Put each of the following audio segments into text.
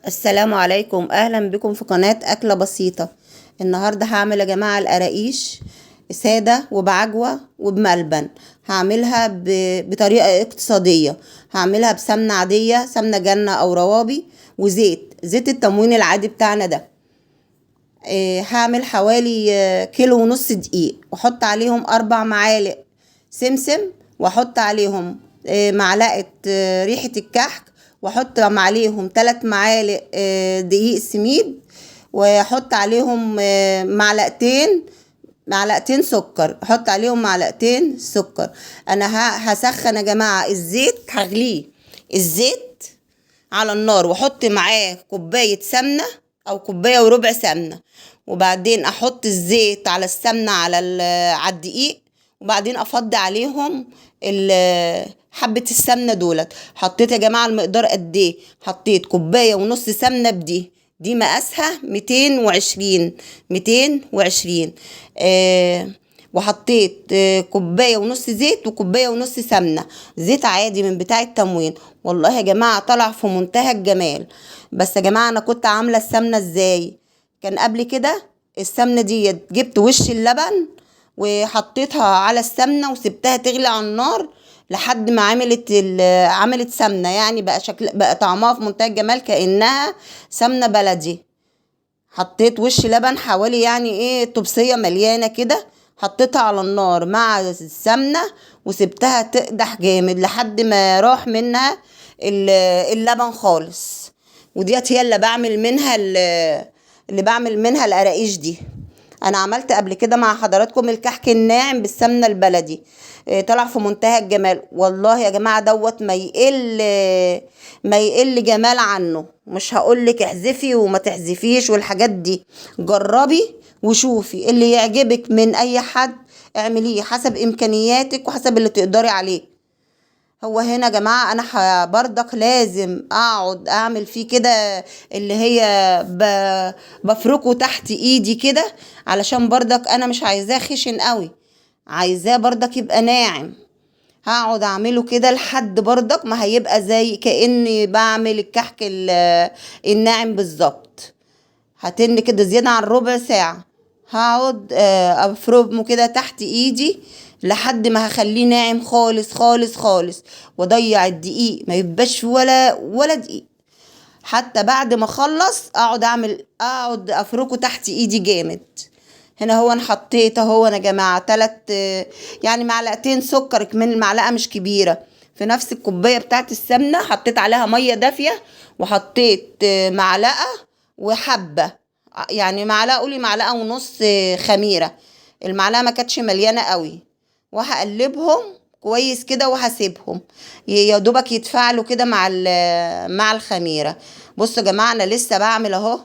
السلام عليكم، اهلا بكم في قناة اكلة بسيطة. النهاردة هعمل يا جماعة القراقيش سادة وبعجوة وبملبن. هعملها بطريقة اقتصادية. هعملها بسمنة عادية، سمنة جنة او روابي، وزيت التموين العادي بتاعنا ده. هعمل حوالي كيلو ونص دقيق، واحط عليهم 4 معالق سمسم، واحط عليهم معلقة ريحة الكحك، واحط عليهم 3 معالق دقيق سميد، واحط عليهم معلقتين سكر. احط عليهم معلقتين سكر. انا هسخن يا جماعة الزيت، هغليه الزيت على النار، واحط معاه كوباية سمنة او كوباية وربع سمنة، وبعدين احط الزيت على السمنة على الدقيق، وبعدين افضي عليهم حبة السمنة دولت. حطيت يا جماعة المقدار قد ايه؟ حطيت كوباية ونص سمنة دي مقاسها 220. وحطيت كوباية ونص زيت وكوباية ونص سمنة، زيت عادي من بتاع التموين. والله يا جماعة طلع في منتهى الجمال. بس يا جماعة انا كنت عاملة السمنة ازاي؟ كان قبل كده السمنة دي جبت وش اللبن وحطيتها على السمنة وسبتها تغلي على النار لحد ما عملت سمنة، يعني بقى طعمها في منتهى الجمال كأنها سمنة بلدي. حطيت وش لبن حوالي يعني طبسية مليانة كده، حطيتها على النار مع السمنة وسبتها تقدح جامد لحد ما راح منها اللبن خالص. وديت هي اللي بعمل منها القراقيش دي. انا عملت قبل كده مع حضراتكم الكحك الناعم بالسمنة البلدي، طلع في منتهى الجمال. والله يا جماعة دوت ما يقل جمال عنه. مش هقولك احذفي وما تحذفيش والحاجات دي، جربي وشوفي اللي يعجبك من اي حد اعمليه حسب امكانياتك وحسب اللي تقدري عليه. هو هنا يا جماعة انا برضك لازم اقعد اعمل فيه كده اللي هي بفركه تحت ايدي كده، علشان برضك انا مش عايزاه خشن قوي، عايزاه برضك يبقى ناعم. هقعد اعمله كده لحد برضك ما هيبقى زي كأني بعمل الكحك الناعم بالظبط. هتن كده زيادة عن ربع ساعة، هقعد افرمه كده تحت ايدي لحد ما هخليه ناعم خالص خالص خالص، واضيع الدقيق ما يبقاش فيه ولا دقيق. حتى بعد ما اخلص اقعد افركه تحت ايدي جامد. هنا هو انا حطيت اهو انا يا جماعه معلقتين سكر، كمان المعلقه مش كبيره. في نفس الكوبايه بتاعت السمنه حطيت عليها ميه دافيه، وحطيت معلقه وحبه، يعني معلقه، قولي معلقه ونص خميره. المعلقه ما كانتش مليانه قوي. وهقلبهم كويس كده وهسيبهم يا دوبك يتفاعلوا كده مع الخميره. بصوا يا جماعه انا لسه بعمل اهو.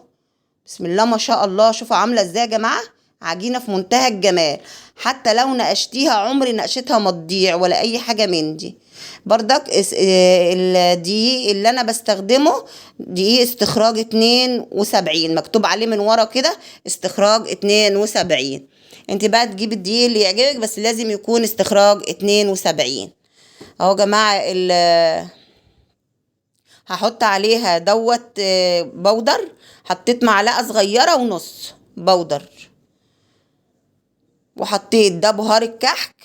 بسم الله ما شاء الله، شوفوا عامله ازاي يا جماعه، عجينه في منتهى الجمال. حتى لو نقشتيها عمري نقشتها ما تضيع ولا اي حاجه من دي. بردك الدقيق اللي انا بستخدمه دقيق استخراج 72، مكتوب عليه من ورا كده استخراج 72. انت بقى تجيبي الدقيق اللي يعجبك، بس لازم يكون استخراج 72. اهو يا جماعه هحط عليها بودر. حطيت معلقة صغيرة ونص بودر، وحطيت ده بهار الكحك،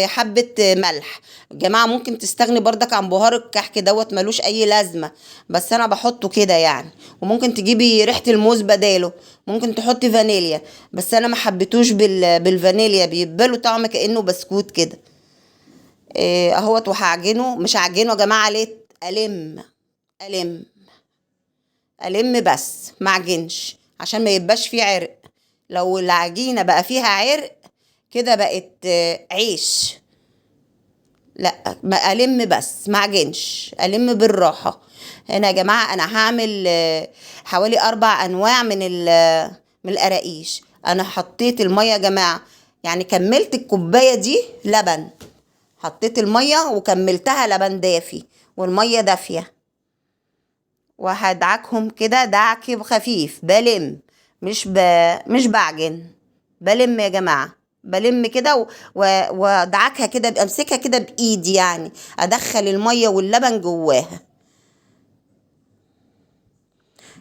حبة ملح. جماعة ممكن تستغني بردك عن بهار الكحك ملوش اي لازمة، بس انا بحطه كده يعني. وممكن تجيبي ريحة الموز بداله، ممكن تحطي فانيليا، بس انا ما حبيتوش بالفانيليا، بيبقى له طعم كأنه بسكوت كده. اهوت. وهعجنه، مش هعجنه يا جماعة، ليه الم الم بس معجنش عشان ما يبقاش فيه عرق. لو العجينة بقى فيها عرق كده بقت عيش. لا، ما الم بس معجنش، الم بالراحة. هنا يا جماعة انا هعمل حوالي 4 انواع من القراقيش. انا حطيت المية يا جماعة، يعني كملت الكوباية دي لبن. حطيت المية وكملتها لبن دافي، والمية دافية. وهدعكهم كده دعك خفيف، مش بعجن، بلم يا جماعة. بلم كده وادعكها كده، امسكها كده بايدي، يعني ادخل المية واللبن جواها.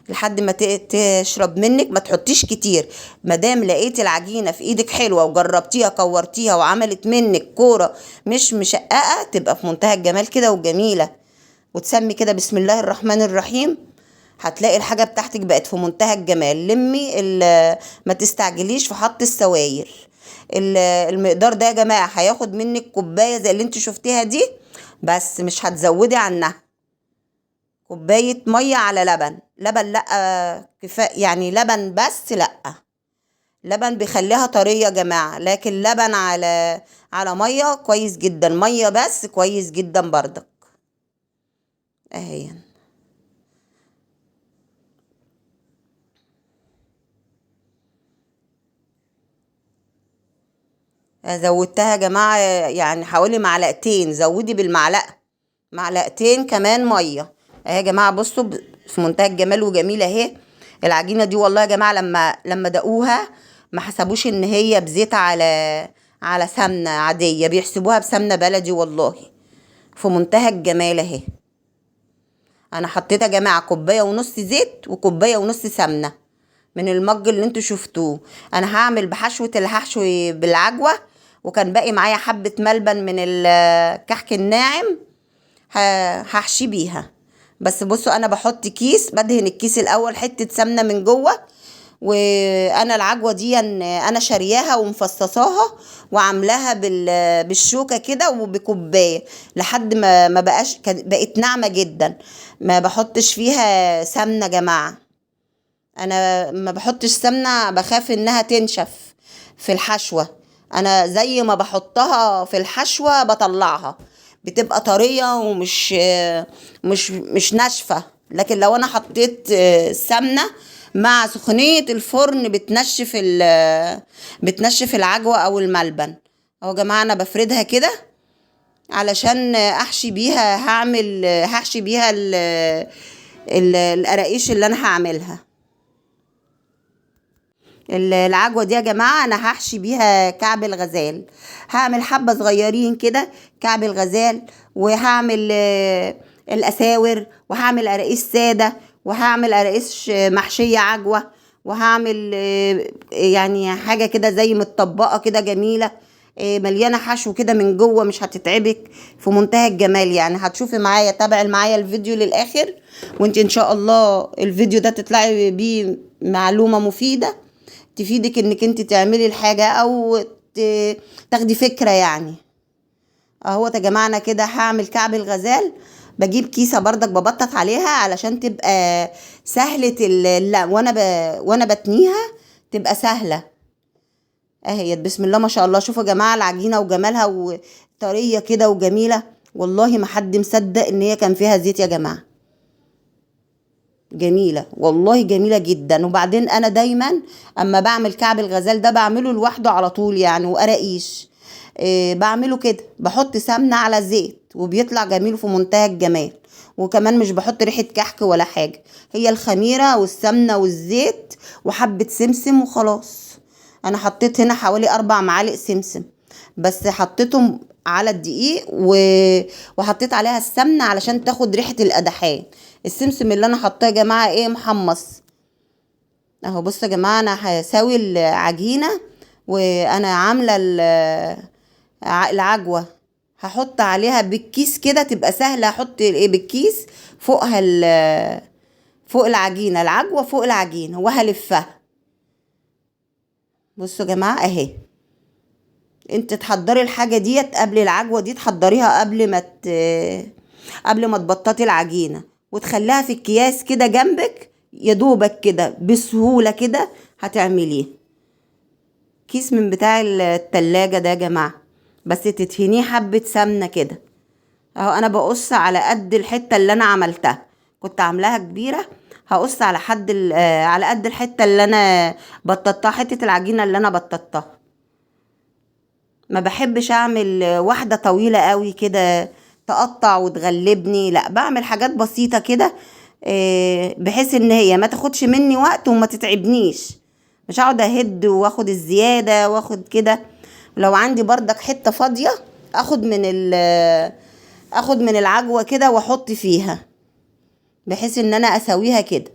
لحد ما تشرب منك. ما تحطيش كتير. مادام لقيتي العجينة في ايدك حلوة وجربتيها كورتيها وعملت منك كورة مش مشققة، تبقى في منتهى الجمال كده وجميلة. وتسمي كده بسم الله الرحمن الرحيم، هتلاقي الحاجة بتاعتك بقت في منتهى الجمال. ما تستعجليش في حط السوائل. المقدار ده يا جماعة هياخد منك كوباية زي اللي انت شفتيها دي، بس مش هتزودي عنها. كوباية مية على لبن. لبن لأ كفاية يعني، لبن بس لأ. لبن بيخليها طرية يا جماعة، لكن لبن على مية كويس جدا، مية بس كويس جدا بردك. اهي زودتها يا جماعة يعني حوالي معلقتين، زودي بالمعلقة معلقتين كمان مية. اهي يا جماعة بصوا في منتهى الجمال وجميلة اهي. العجينة دي والله يا جماعة لما دقوها ما حسبوش ان هي بزيت على سمنة عادية، بيحسبوها بسمنة بلدي والله. في منتهى الجمال اهي. انا حطيت يا جماعة كوباية ونص زيت وكوباية ونص سمنة من المج اللي انتوا شفتوه. انا هعمل بحشوة اللي هحشوي بالعجوة، وكان باقي معايا حبة ملبن من الكحك الناعم هحشي بيها. بس بصوا انا بحط كيس، بدهن الكيس الاول حتة سمنة من جوه. وانا العجوة دي انا شارياها ومفصصاها وعاملاها بالشوكة كده وبكوباية لحد ما بقت ناعمة جدا. ما بحطش فيها سمنة يا جماعة. انا ما بحطش سمنة، بخاف انها تنشف في الحشوة. انا زي ما بحطها في الحشوة بطلعها بتبقى طرية ومش مش ناشفة. لكن لو انا حطيت سمنة مع سخونية الفرن بتنشف العجوة او الملبن. اهو يا جماعة انا بفردها كده علشان هحشي بيها القراقيش اللي انا هعملها. العجوة دي يا جماعة انا هحشي بيها كعب الغزال. هعمل حبة صغيرين كده كعب الغزال، وهعمل الاساور، وهعمل قراقيش سادة، وهعمل قراقيش محشية عجوة، وهعمل يعني حاجة كده زي متطبقة كده جميلة مليانة حشو كده من جوه، مش هتتعبك. في منتهى الجمال يعني. هتشوفي معايا، تابعي معايا الفيديو للآخر، وانت ان شاء الله الفيديو ده تطلعي بيه معلومة مفيدة تفيدك انك انت تعملي الحاجة او تاخدي فكرة يعني. اهو يا جماعة انا كده هعمل كعب الغزال. بجيب كيسة بردك ببطط عليها علشان تبقى سهلة لا وانا بتنيها تبقى سهلة. اهي بسم الله ما شاء الله. شوفوا يا جماعة العجينة وجمالها وطرية كده وجميلة. والله ما حد مصدق ان هي كان فيها زيت يا جماعة. جميلة والله، جميلة جدا. وبعدين انا دايما اما بعمل كعب الغزال ده بعمله لوحده على طول يعني، وقراقيش بعمله كده، بحط سمنة على زيت وبيطلع جميل في منتهى الجمال. وكمان مش بحط ريحة كحك ولا حاجة، هي الخميرة والسمنة والزيت وحبة سمسم وخلاص. انا حطيت هنا حوالي 4 معالق سمسم، بس حطيتهم على الدقيق وحطيت عليها السمنة علشان تاخد ريحة القدحان. السمسم اللي انا حطاه يا جماعة محمص. اهو بصوا يا جماعة انا هساوي العجينة، وانا عاملة العجوة هحط عليها بالكيس كده تبقى سهلة. احط بالكيس فوقها فوق العجينة، العجوة فوق العجينة، وهلفها. بصوا يا جماعة اهي. انت تحضري الحاجة ديت قبل العجوة دي، تحضريها قبل ما تبططي العجينة، وتخليها في الكياس كده جنبك يا دوبك كده بسهولة كده هتعمليه. كيس من بتاع التلاجة ده يا جماعة، بس تدهنيه حبة سمنة كده. اهو انا بقص على قد الحتة اللي انا عملتها، كنت عاملاها كبيرة، هقص على قد الحتة اللي انا بططتها، حتة العجينة اللي انا بططتها. ما بحبش اعمل واحدة طويلة قوي كده تقطع وتغلبني، لا بعمل حاجات بسيطة كده بحيث ان هي ما تاخدش مني وقت وما تتعبنيش. مش هقعد اهد واخد الزيادة واخد كده. لو عندي بردك حتة فاضية اخد من العجوة كده واحط فيها، بحيث ان انا اسويها كده.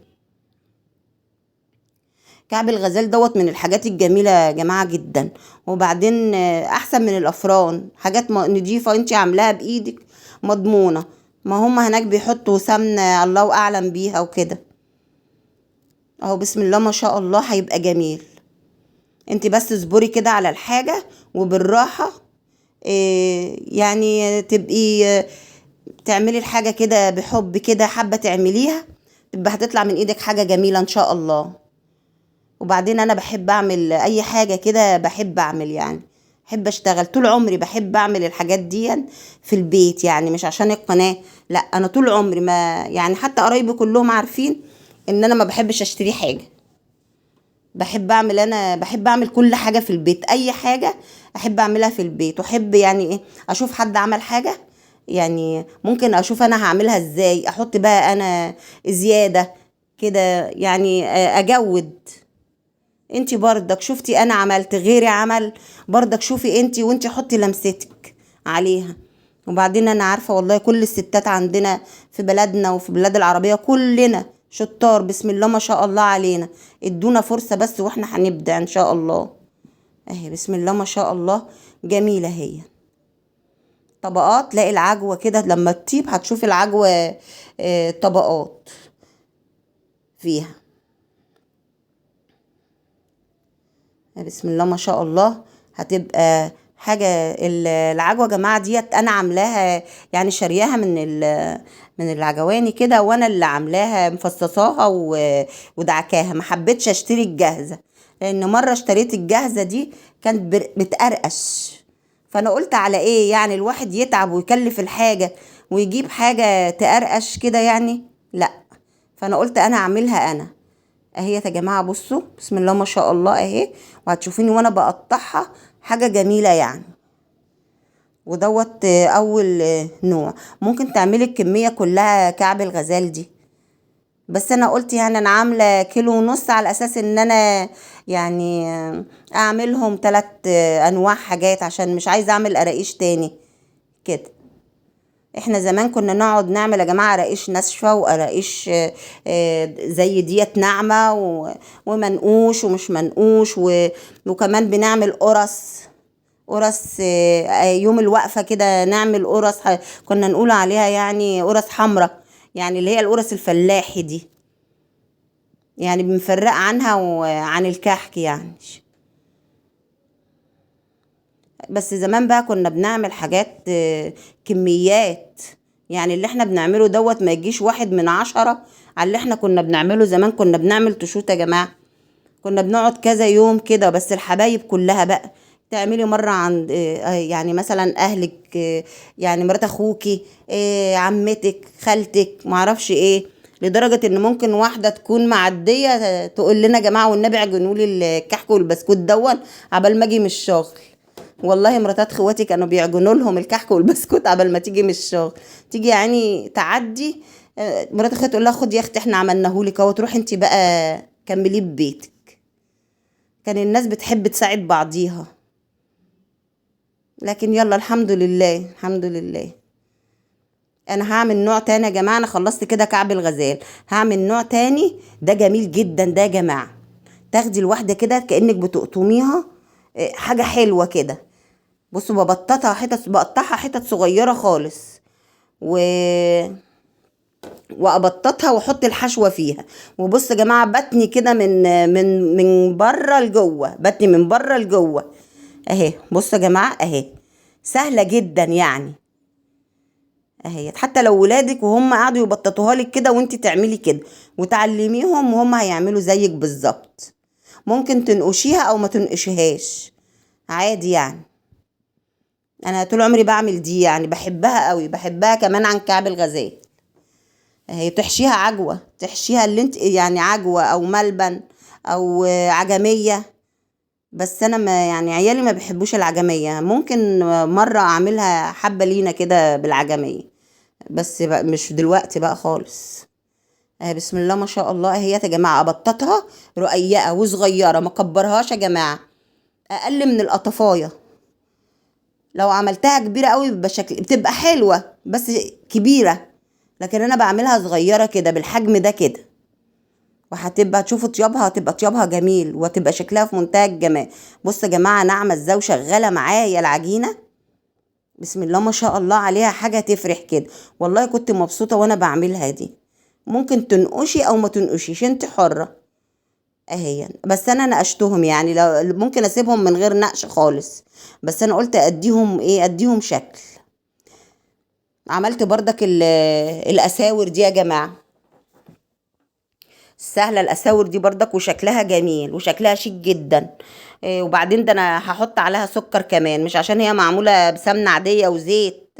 كعب الغزال دوت من الحاجات الجميلة يا جماعة جدا. وبعدين احسن من الافران، حاجات نضيفة انتي عاملاها بايدك، مضمونة. ما هم هناك بيحطوا سمنة الله اعلم بيها وكده. اهو بسم الله ما شاء الله هيبقى جميل. انتي بس اصبري كده على الحاجة وبالراحة. يعني تبقي تعملي الحاجة كده بحب كده، حابة تعمليها تبقى هتطلع من ايدك حاجة جميلة ان شاء الله. وبعدين انا بحب اعمل اي حاجة كده، بحب اعمل يعني، بحب اشتغل طول عمري، بحب اعمل الحاجات دي في البيت يعني، مش عشان القناة. لا انا طول عمري ما يعني، حتى قرايبي كلهم عارفين ان انا ما بحبش اشتري حاجة. انا بحب اعمل كل حاجة في البيت، اي حاجة احب اعملها في البيت. واحب يعني ايه، اشوف حد عمل حاجة يعني، ممكن اشوف انا هعملها ازاي، احط بقى انا زيادة كده يعني، اجود. انتي برضك شفتي انا عملت، غيري عمل، برضك شوفي وانتي حطي لمستك عليها. وبعدين انا عارفة والله كل الستات عندنا في بلدنا وفي بلاد العربية كلنا شطار بسم الله ما شاء الله علينا. ادونا فرصة بس واحنا هنبدأ ان شاء الله. اهي بسم الله ما شاء الله جميلة هي. طبقات، تلاقي العجوة كده لما تطيب هتشوفي العجوة طبقات فيها. بسم الله ما شاء الله هتبقى حاجة. العجوة يا جماعة ديت أنا عاملاها يعني، شارياها من العجواني كده، وأنا اللي عاملاها مفصصاها ودعكاها. ما حبيتش أشتري الجاهزة، لأن مرة اشتريت الجاهزة دي كانت بتقرقش. فأنا قلت على إيه يعني الواحد يتعب ويكلف الحاجة ويجيب حاجة تقرقش كده يعني، لأ. فأنا قلت أنا أعملها أنا. اهي يا جماعه بصوا بسم الله ما شاء الله اهي، وهتشوفيني وانا بقطعها حاجه جميله يعني. ودوت اول نوع. ممكن تعملي الكميه كلها كعب الغزال دي، بس انا قلت يعني انا عامله كيلو ونص على اساس ان انا يعني اعملهم 3 انواع حاجات، عشان مش عايزه اعمل قراقيش تاني كده. احنا زمان كنا نقعد نعمل يا جماعة قراقيش ناشفة وقراقيش زي ديت ناعمة ومنقوش ومش منقوش وكمان بنعمل قرص يوم الوقفة كده نعمل قرص، كنا نقول عليها يعني قرص حمرة، يعني اللي هي القرص الفلاحي دي، يعني بنفرق عنها وعن الكحك يعني. بس زمان بقى كنا بنعمل حاجات كميات، يعني اللي احنا بنعمله دوت ما يجيش 1/10 على اللي احنا كنا بنعمله زمان. كنا بنعمل تشوت يا جماعة، كنا بنقعد كذا يوم كده، بس الحبايب كلها بقى تعملي مرة عند يعني مثلا اهلك، يعني مرات اخوكي، عمتك، خالتك، معرفش ايه، لدرجة ان ممكن واحدة تكون معدية تقول لنا يا جماعة والنبي عجنولي الكحك والبسكوت دون عبال ما اجي من الشغل. والله مراتات خواتي كانوا بيعجنوا لهم الكحك والبسكوت قبل ما تيجي من الشغل. تيجي يعني تعدي، مرات اخواتي تقول لها خد يا اختي احنا عملناهولك اهو، تروحي انت بقى كمليه ببيتك. كان الناس بتحب تساعد بعضيها. لكن يلا الحمد لله الحمد لله. انا هعمل نوع تاني يا جماعه، انا خلصت كده كعب الغزال، هعمل نوع تاني ده جميل جدا ده يا جماعه. تاخدي الواحده كده كانك بتقطميها حاجه حلوه كده. بصوا بقطعها حتت صغيره خالص، و وابططها واحط الحشوه فيها. وبصوا يا جماعه بتني كده من بره لجوه، بتني من بره لجوه اهي. بصوا يا جماعه اهي، سهله جدا يعني اهي. حتى لو ولادك وهم قعدوا يبططوها لك كده وانت تعملي كده وتعلميهم، وهم هيعملوا زيك بالظبط. ممكن تنقشيها او ما تنقشيهاش عادي يعني. انا طول عمري بعمل دي يعني، بحبها قوي، بحبها كمان عن كعب الغزال. هي تحشيها عجوة، تحشيها اللي انت يعني عجوة او ملبن او عجمية. بس انا ما يعني عيالي ما بيحبوش العجمية. ممكن مرة اعملها حبة لينا كده بالعجمية، بس بقى مش دلوقتي بقى خالص. بسم الله ما شاء الله اهي يا جماعة. ابططها رقيقة وصغيرة، ما كبرهاش يا جماعة، اقل من القطفاية. لو عملتها كبيرة قوي بتبقى حلوة بس كبيرة، لكن انا بعملها صغيرة كده بالحجم ده كده. وهتبقى تشوفوا طيابها، هتبقى طيابها جميل وهتبقى شكلها في منتهى الجمال. بصوا يا جماعه ناعمه ازاي وشغاله معايا العجينه، بسم الله ما شاء الله عليها، حاجه تفرح كده. والله كنت مبسوطه وانا بعملها دي. ممكن تنقشي او ما تنقشيش، انت حره. اهي بس انا نقشتهم، يعني لو ممكن اسيبهم من غير نقش خالص، بس انا قلت اديهم ايه، اديهم شكل. عملت بردك الاساور دي يا جماعه، سهله الاساور دي بردك وشكلها جميل وشكلها شيك جدا. وبعدين ده انا هحط عليها سكر كمان، مش عشان هي معموله بسمنه عاديه وزيت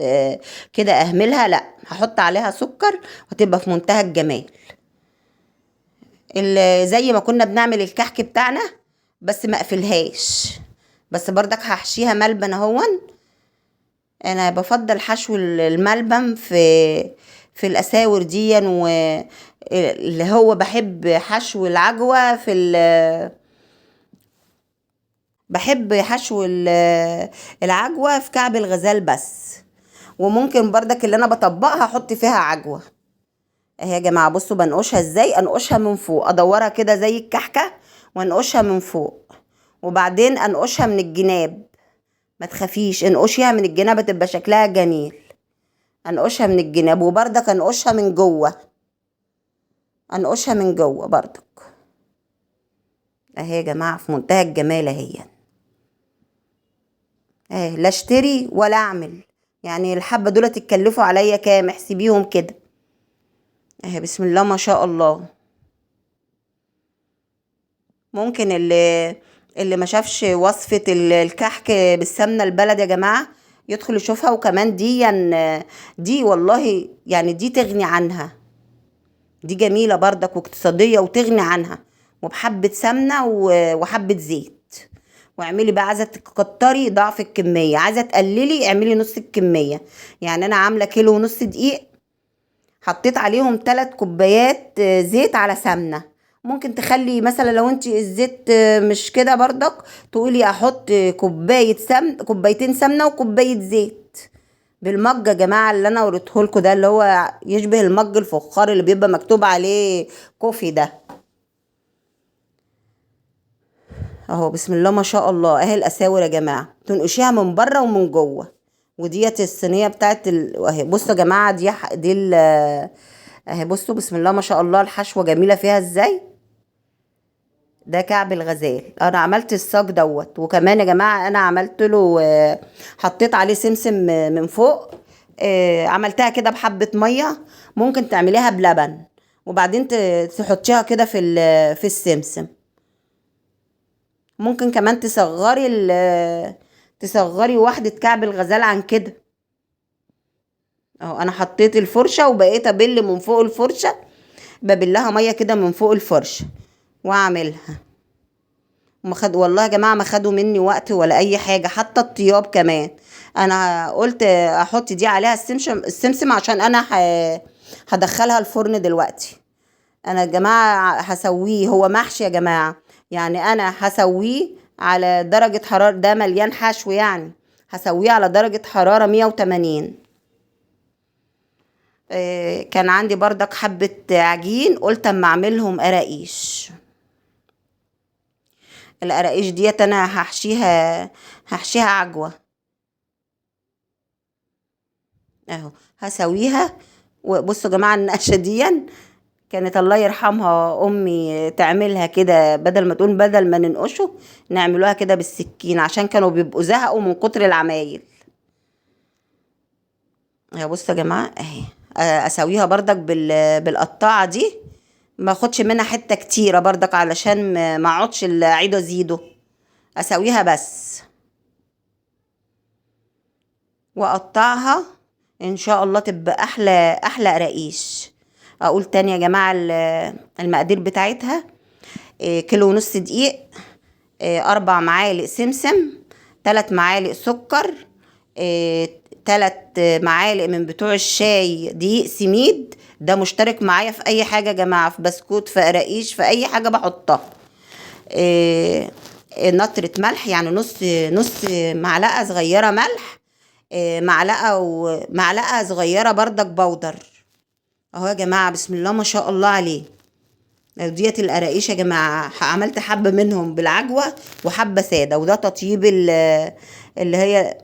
كده اهملها، لا هحط عليها سكر وتبقى في منتهى الجمال. زي ما كنا بنعمل الكحك بتاعنا، بس ما اقفلهاش، بس بردك هحشيها ملبن اهون. انا بفضل حشو الملبن في الاساور دي، واللي هو بحب حشو العجوة بحب حشو العجوة في كعب الغزال بس. وممكن بردك اللي انا بطبقها احط فيها عجوة. اهي يا جماعة بصوا بنقشها ازاي، انقشها من فوق ادورها كده زي الكحكة، وانقشها من فوق، وبعدين انقشها من الجناب. ما تخافيش، انقشيها من الجناب تبقى شكلها جميل. انقشها من الجناب، وبردك انقشها من جوه، انقشها من جوه بردك. اهي يا جماعه في منتهى الجمال اهي. اهي لا اشتري ولا اعمل، يعني الحبه دول تتكلفوا عليا كام، احسبيهم كده. اهي بسم الله ما شاء الله. ممكن اللي ما شافش وصفه الكحك بالسمنه البلد يا جماعه يدخل يشوفها. وكمان دي والله يعني دي تغني عنها، دي جميلة بردك واقتصادية وتغني عنها، وبحبة سمنة وحبة زيت. واعملي بقى، عايزة تكتري ضعف الكمية، عايزة تقللي اعملي نص الكمية. يعني انا عاملة كيلو ونص دقيق، حطيت عليهم 3 كوبايات زيت على سمنة. ممكن تخلي مثلا لو انت الزيت مش كده بردك، تقولي احط كوبايتين سمنة وكوباية زيت. بالمج يا جماعه اللي انا وريته لكم ده، اللي هو يشبه المج الفخار اللي بيبقى مكتوب عليه كوفي ده. اهو بسم الله ما شاء الله. اهي الاساور يا جماعه تنقشيها من بره ومن جوه. وديت الصينيه بتاعت اهي بصوا يا جماعه، اهي بصوا بسم الله ما شاء الله، الحشوه جميله فيها ازاي. ده كعب الغزال، انا عملت الصاج دوت. وكمان يا جماعه انا عملت له حطيت عليه سمسم من فوق. عملتها كده بحبه ميه، ممكن تعمليها بلبن، وبعدين تحطيها كده في السمسم. ممكن كمان تصغري واحده كعب الغزال عن كده. اهو انا حطيت الفرشه وبقيت ابل من فوق الفرشه، ببلها ميه كده من فوق الفرشه واعملها. والله يا جماعه ما خدوا مني وقت ولا اي حاجه، حتى الطياب كمان. انا قلت احط دي عليها السمسم عشان انا هدخلها الفرن دلوقتي. انا يا جماعه هسويه، هو محشي يا جماعه، يعني انا هسويه على درجه حراره، ده مليان حشو يعني، هسويه على درجه حراره 180. كان عندي بردك حبه عجين، قلت اما اعملهم قراقيش. القراقيش ديت انا هحشيها عجوه. اهو هسويها. وبصوا يا جماعه النقشه دي كانت الله يرحمها امي تعملها كده، بدل ما ننقشه نعملوها كده بالسكين، عشان كانوا بيبقوا زهقوا من كتر العمايل. يا بصوا يا جماعه اهي. اسويها بردك بالقطاعه دي، ما اخدش منها حته كتيره بردك علشان ما اقعدش اعيد ازيده. اسويها بس واقطعها، ان شاء الله تبقى احلى احلى قراقيش. اقول تاني يا جماعه المقادير بتاعتها: كيلو ونص دقيق، 4 معالق سمسم، 3 معالق سكر، 3 معالق من بتوع الشاي دقيق سميد، ده مشترك معايا في اي حاجه يا جماعه، في بسكوت، في قراقيش، في اي حاجه بحطها. نطرة ملح، يعني نص معلقه صغيره ملح، معلقه صغيره بردك بودر. اهو يا جماعه بسم الله ما شاء الله عليه. ديت القراقيش يا جماعة، عملت حبة منهم بالعجوة وحبة سادة، وده تطيب اللي هي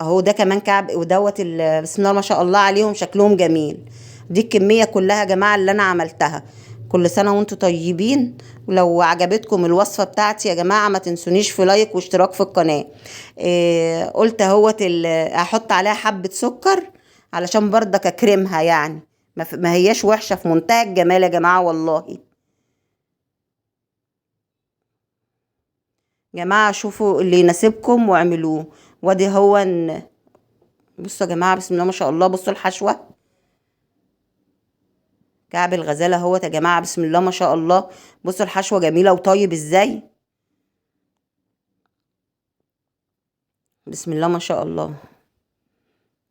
اهو. ده كمان كعب، ودوت بسم الله ما شاء الله عليهم شكلهم جميل. دي الكمية كلها يا جماعة اللي انا عملتها. كل سنة وانتم طيبين. ولو عجبتكم الوصفة بتاعتي يا جماعة ما تنسونيش في لايك واشتراك في القناة. قلت اهوت هحط عليها حبة سكر علشان برضك اكرمها يعني. ما هياش وحشة، في منتهى الجمال يا جماعة والله. جماعة شوفوا اللي يناسبكم واعملوه. وادي هو بصوا يا جماعة بسم الله ما شاء الله، بصوا الحشوة. كعب الغزالة اهوت يا جماعة بسم الله ما شاء الله. بصوا الحشوة جميلة وطيب ازاي. بسم الله ما شاء الله.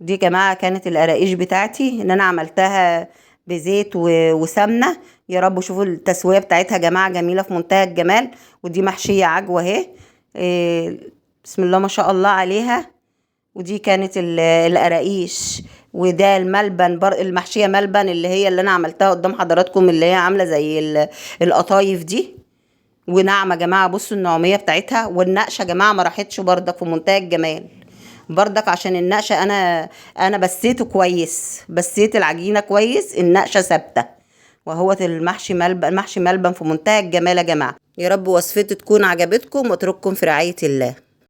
دي يا جماعة كانت القراقيش بتاعتي ان انا عملتها بزيت وسمنة. يا رب شوفوا التسوية بتاعتها يا جماعة جميلة في منتهى الجمال. ودي محشية عجوة اهي. بسم الله ما شاء الله عليها. ودي كانت القراقيش. وده الملبن المحشية ملبن اللي هي اللي انا عملتها قدام حضراتكم، اللي هي عاملة زي القطايف دي. وناعمة يا جماعة، بصوا النعومية بتاعتها. والنقشة يا جماعة ما راحتش بردك، في منتهى الجمال. بردك عشان النقشة انا بسيته كويس، بسيت العجينة كويس، النقشة ثابتة. وهوت المحشي ملبن في منتهى الجمال يا جماعة. يا رب وصفتي تكون عجبتكم، واترككم في رعاية الله.